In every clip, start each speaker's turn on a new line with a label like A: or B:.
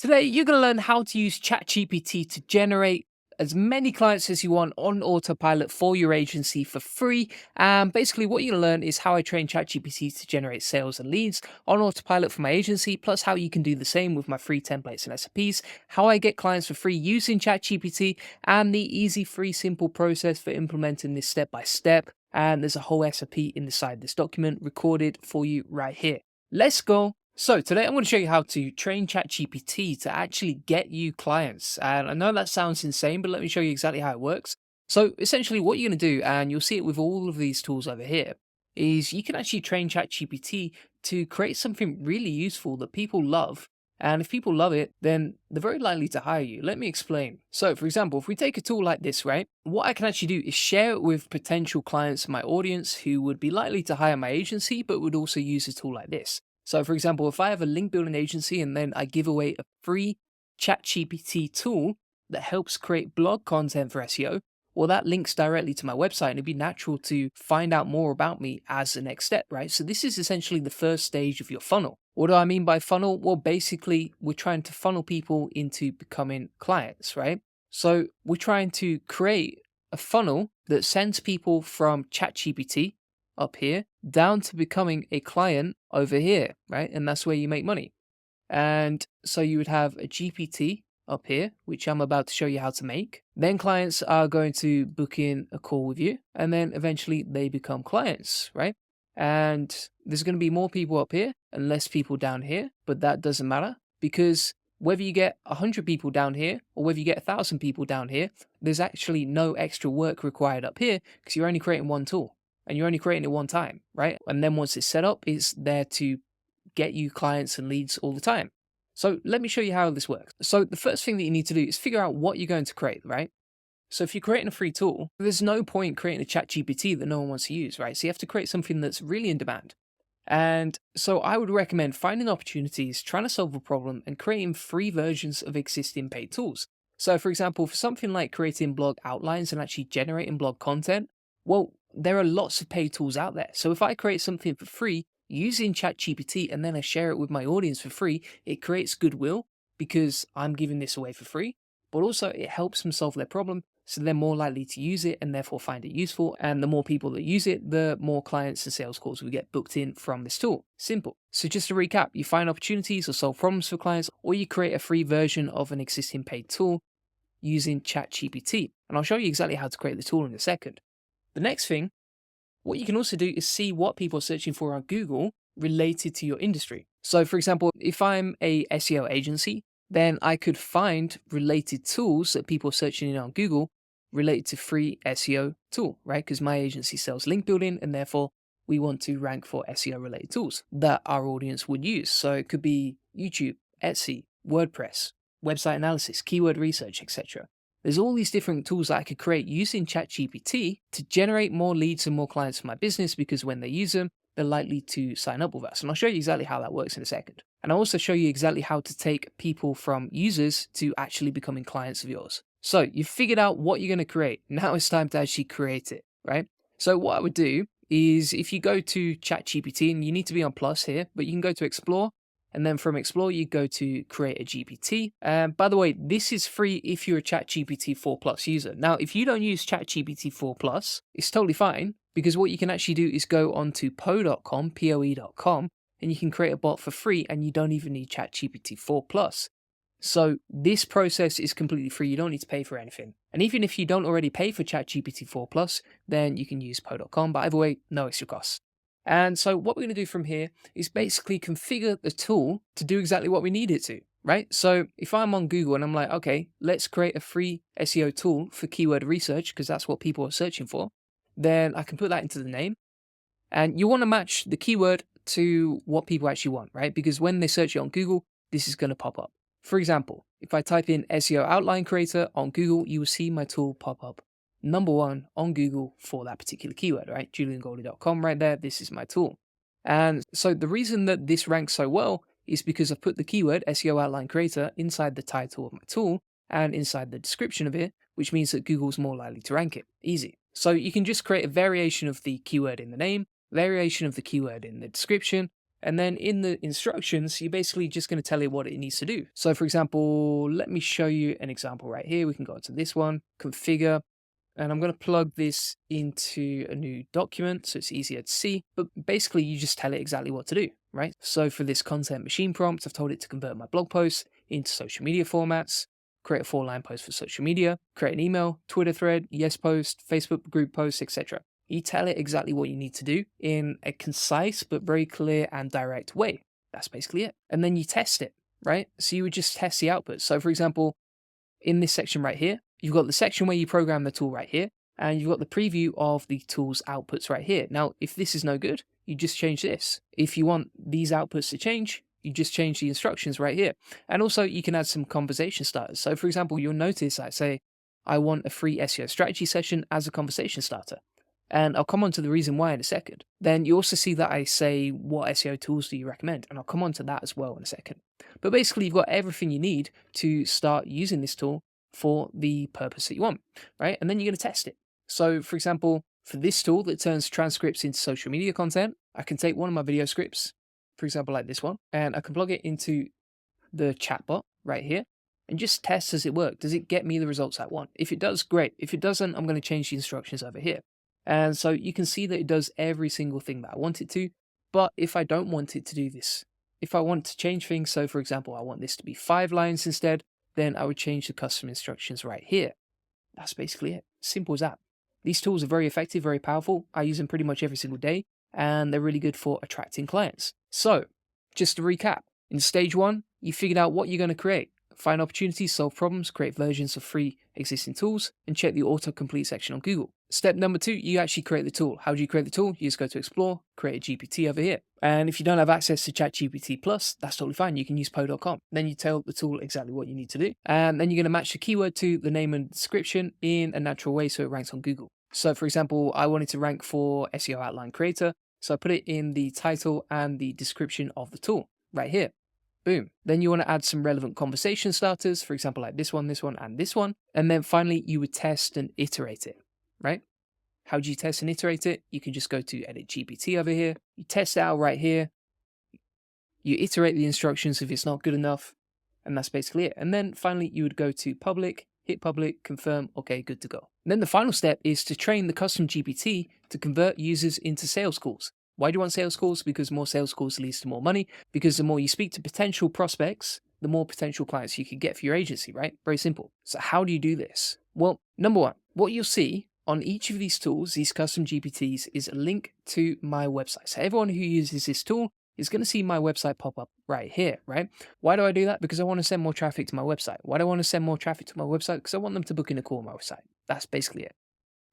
A: Today, you're going to learn how to use ChatGPT to generate as many clients as you want on autopilot for your agency for free. And basically, what you're going to learn is how I train ChatGPT to generate sales and leads on autopilot for my agency, plus how you can do the same with my free templates and SOPs, how I get clients for free using ChatGPT, and the easy, free, simple process for implementing this step by step. And there's a whole SOP inside this document recorded for you right here. Let's go. So today I'm going to show you how to train ChatGPT to actually get you clients. And I know that sounds insane, but let me show you exactly how it works. So essentially what you're going to do, and you'll see it with all of these tools over here, is you can actually train ChatGPT to create something really useful that people love. And if people love it, then they're very likely to hire you. Let me explain. So for example, if we take a tool like this, right, what I can actually do is share it with potential clients in my audience who would be likely to hire my agency, but would also use a tool like this. So for example, if I have a link building agency and then I give away a free ChatGPT tool that helps create blog content for SEO, well, that links directly to my website and it'd be natural to find out more about me as the next step, right? So this is essentially the first stage of your funnel. What do I mean by funnel? Well, basically, we're trying to funnel people into becoming clients, right? So we're trying to create a funnel that sends people from ChatGPT up here down to becoming a client over here, right? And that's where you make money. And so you would have a GPT up here, which I'm about to show you how to make. Then clients are going to book in a call with you, and then eventually they become clients, right? And there's going to be more people up here and less people down here, but that doesn't matter because whether you get 100 people down here or whether you get 1,000 people down here, there's actually no extra work required up here because you're only creating one tool and you're only creating it one time, right? And then once it's set up, it's there to get you clients and leads all the time. So let me show you how this works. So the first thing that you need to do is figure out what you're going to create, right? So if you're creating a free tool, there's no point creating a chat GPT that no one wants to use, right? So you have to create something that's really in demand. And so I would recommend finding opportunities, trying to solve a problem, and creating free versions of existing paid tools. So for example, for something like creating blog outlines and actually generating blog content, well, there are lots of paid tools out there. So if I create something for free using ChatGPT and then I share it with my audience for free, it creates goodwill because I'm giving this away for free, but also it helps them solve their problem. So they're more likely to use it and therefore find it useful. And the more people that use it, the more clients and sales calls we get booked in from this tool. Simple. So just to recap, you find opportunities or solve problems for clients, or you create a free version of an existing paid tool using ChatGPT. And I'll show you exactly how to create the tool in a second. The next thing, what you can also do is see what people are searching for on Google related to your industry. So for example, if I'm a SEO agency, then I could find related tools that people are searching in on Google related to free SEO tool, right? Because my agency sells link building and therefore we want to rank for SEO related tools that our audience would use. So it could be YouTube, Etsy, WordPress, website analysis, keyword research, etc. There's all these different tools that I could create using ChatGPT to generate more leads and more clients for my business because when they use them, they're likely to sign up with us. And I'll show you exactly how that works in a second. And I'll also show you exactly how to take people from users to actually becoming clients of yours. So you've figured out what you're going to create. Now it's time to actually create it, right? So what I would do is if you go to ChatGPT, and you need to be on Plus here, but you can go to Explore. And then from Explore, you go to create a GPT. By the way, this is free if you're a ChatGPT 4 Plus user. Now, if you don't use ChatGPT 4 Plus, it's totally fine because what you can actually do is go onto poe.com, poe.com, and you can create a bot for free and you don't even need ChatGPT 4 Plus. So this process is completely free. You don't need to pay for anything. And even if you don't already pay for ChatGPT 4 Plus, then you can use poe.com. But either way, no extra costs. And so what we're going to do from here is basically configure the tool to do exactly what we need it to, right? So if I'm on Google and I'm like, okay, let's create a free SEO tool for keyword research because that's what people are searching for, then I can put that into the name. And you want to match the keyword to what people actually want, right? Because when they search it on Google, this is going to pop up. For example, if I type in SEO outline creator on Google, you will see my tool pop up #1 on Google for that particular keyword, right? JulianGoldie.com right there. This is my tool. And so the reason that this ranks so well is because I've put the keyword SEO outline creator inside the title of my tool and inside the description of it, which means that Google's more likely to rank it. Easy. So you can just create a variation of the keyword in the name, variation of the keyword in the description, And then in the instructions, you're basically just going to tell it what it needs to do. So for example, let me show you an example right here. We can go to this one, configure, and I'm going to plug this into a new document so it's easier to see. But basically, you just tell it exactly what to do, right? So for this content machine prompt, I've told it to convert my blog posts into social media formats, create a 4-line post for social media, create an email, Twitter thread, yes post, Facebook group post, etc. You tell it exactly what you need to do in a concise but very clear and direct way. That's basically it. And then you test it, right? So you would just test the output. So for example, in this section right here, you've got the section where you program the tool right here, and you've got the preview of the tool's outputs right here. Now, if this is no good, you just change this. If you want these outputs to change, you just change the instructions right here. And also you can add some conversation starters. So for example, you'll notice I say, I want a free SEO strategy session as a conversation starter. And I'll come on to the reason why in a second. Then you also see that I say, what SEO tools do you recommend? And I'll come on to that as well in a second. But basically, you've got everything you need to start using this tool for the purpose that you want, right? And then you're going to test it. So for example, for this tool that turns transcripts into social media content, I can take one of my video scripts, for example, like this one, and I can plug it into the chatbot right here and just test, does it work? Does it get me the results I want? If it does, great. If it doesn't, I'm going to change the instructions over here. And so you can see that it does every single thing that I want it to. But if I don't want it to do this, if I want to change things, so for example, I want this to be 5 lines instead, then I would change the custom instructions right here. That's basically it. Simple as that. These tools are very effective, very powerful. I use them pretty much every single day, and they're really good for attracting clients. So just to recap, in stage 1, you figured out what you're going to create. Find opportunities, solve problems, create versions of free existing tools, and check the autocomplete section on Google. Step number 2, you actually create the tool. How do you create the tool? You just go to Explore, create a GPT over here. And if you don't have access to ChatGPT Plus, that's totally fine. You can use Poe.com. Then you tell the tool exactly what you need to do. And then you're going to match the keyword to the name and description in a natural way so it ranks on Google. So for example, I wanted to rank for SEO Outline Creator. So I put it in the title and the description of the tool right here. Boom. Then you want to add some relevant conversation starters, for example, like this one, and this one. And then finally, you would test and iterate it, right? How do you test and iterate it? You can just go to Edit GPT over here. You test it out right here. You iterate the instructions if it's not good enough. And that's basically it. And then finally, you would go to public, hit public, confirm, okay, good to go. And then the final step is to train the custom GPT to convert users into sales calls. Why do you want sales calls? Because more sales calls leads to more money. Because the more you speak to potential prospects, the more potential clients you could get for your agency, right? Very simple. So how do you do this? Well, number 1, what you'll see on each of these tools, these custom GPTs, is a link to my website. So everyone who uses this tool is going to see my website pop up right here, right? Why do I do that? Because I want to send more traffic to my website. Why do I want to send more traffic to my website? Because I want them to book in a call on my website. That's basically it.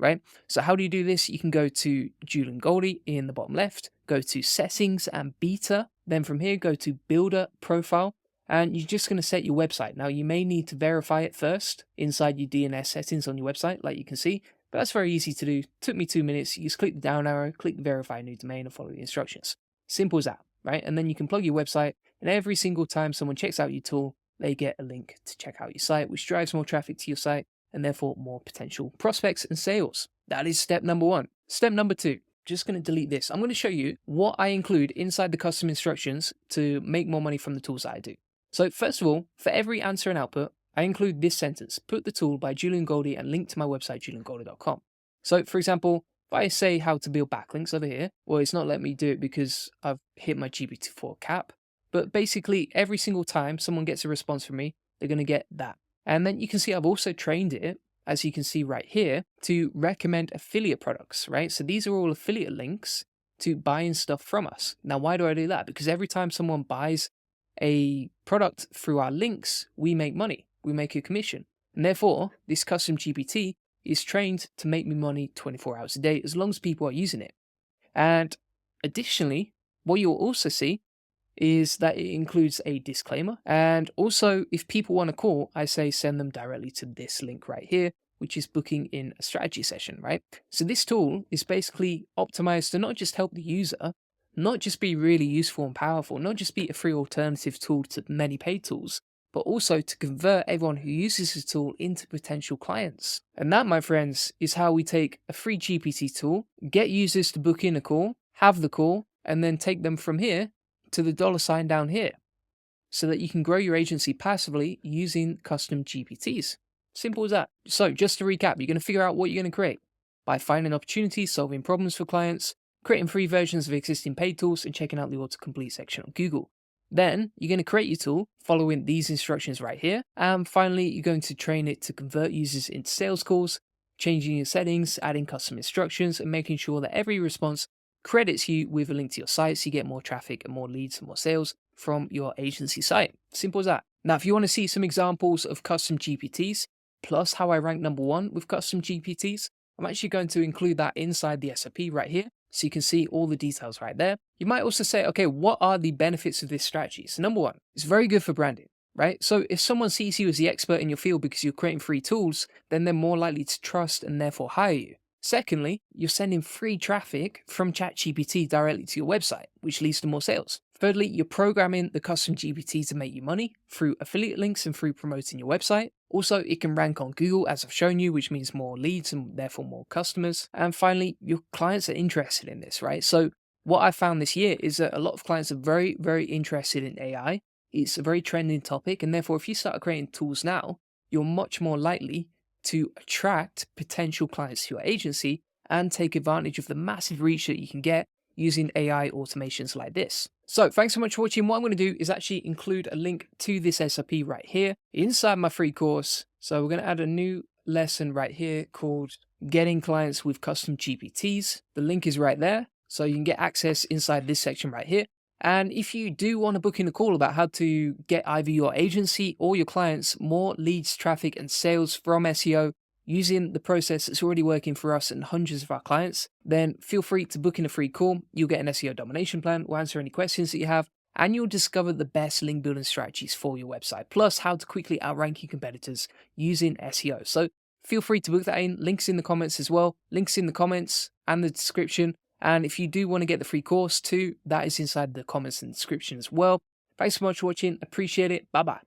A: Right? So how do you do this? You can go to Julian Goldie in the bottom left, go to settings and beta. Then from here, go to builder profile, and you're just going to set your website. Now you may need to verify it first inside your DNS settings on your website, like you can see, but that's very easy to do. Took me 2 minutes. You just click the down arrow, click the verify new domain and follow the instructions. Simple as that, right? And then you can plug your website, and every single time someone checks out your tool, they get a link to check out your site, which drives more traffic to your site, and therefore more potential prospects and sales. That is step number 1. Step number 2, just going to delete this. I'm going to show you what I include inside the custom instructions to make more money from the tools that I do. So first of all, for every answer and output, I include this sentence, put the tool by Julian Goldie and link to my website, juliangoldie.com. So for example, if I say how to build backlinks over here, well, it's not letting me do it because I've hit my GPT-4 cap. But basically, every single time someone gets a response from me, they're going to get that. And then you can see I've also trained it, as you can see right here, to recommend affiliate products, right? So these are all affiliate links to buying stuff from us. Now, why do I do that? Because every time someone buys a product through our links, we make money. We make a commission. And therefore, this custom GPT is trained to make me money 24 hours a day as long as people are using it. And additionally, what you'll also see is that it includes a disclaimer. And also, if people want to call, I say send them directly to this link right here, which is booking in a strategy session, right? So this tool is basically optimized to not just help the user, not just be really useful and powerful, not just be a free alternative tool to many paid tools, but also to convert everyone who uses this tool into potential clients. And that, my friends, is how we take a free GPT tool, get users to book in a call, have the call, and then take them from here to the $ down here so that you can grow your agency passively using custom GPTs. Simple as that. So, just to recap, you're going to figure out what you're going to create by finding opportunities, solving problems for clients, creating free versions of existing paid tools, and checking out the autocomplete section on Google. Then you're going to create your tool following these instructions right here. And finally, you're going to train it to convert users into sales calls, changing your settings, adding custom instructions, and making sure that every response credits you with a link to your site so you get more traffic and more leads and more sales from your agency site. Simple as that. Now, if you want to see some examples of custom GPTs, plus how I rank #1 with custom GPTs, I'm actually going to include that inside the SOP right here, so you can see all the details right there. You might also say, okay, what are the benefits of this strategy? So #1, it's very good for branding, right? So if someone sees you as the expert in your field because you're creating free tools, then they're more likely to trust and therefore hire you. Secondly, you're sending free traffic from ChatGPT directly to your website, which leads to more sales. Thirdly, you're programming the custom GPT to make you money through affiliate links and through promoting your website. Also, it can rank on Google, as I've shown you, which means more leads and therefore more customers. And finally, your clients are interested in this, right? So what I found this year is that a lot of clients are very, very interested in AI. It's a very trending topic. And therefore, if you start creating tools now, you're much more likely to attract potential clients to your agency and take advantage of the massive reach that you can get using AI automations like this. So thanks so much for watching. What I'm going to do is actually include a link to this SOP right here inside my free course. So we're going to add a new lesson right here called Getting Clients with Custom GPTs. The link is right there. So you can get access inside this section right here. And if you do want to book in a call about how to get either your agency or your clients more leads, traffic, and sales from SEO using the process that's already working for us and hundreds of our clients, then feel free to book in a free call. You'll get an SEO domination plan. We'll answer any questions that you have, and you'll discover the best link building strategies for your website, plus how to quickly outrank your competitors using SEO. So feel free to book that in. Links in the comments as well. Links in the comments and the description. And if you do want to get the free course too, that is inside the comments and description as well. Thanks so much for watching. Appreciate it. Bye-bye.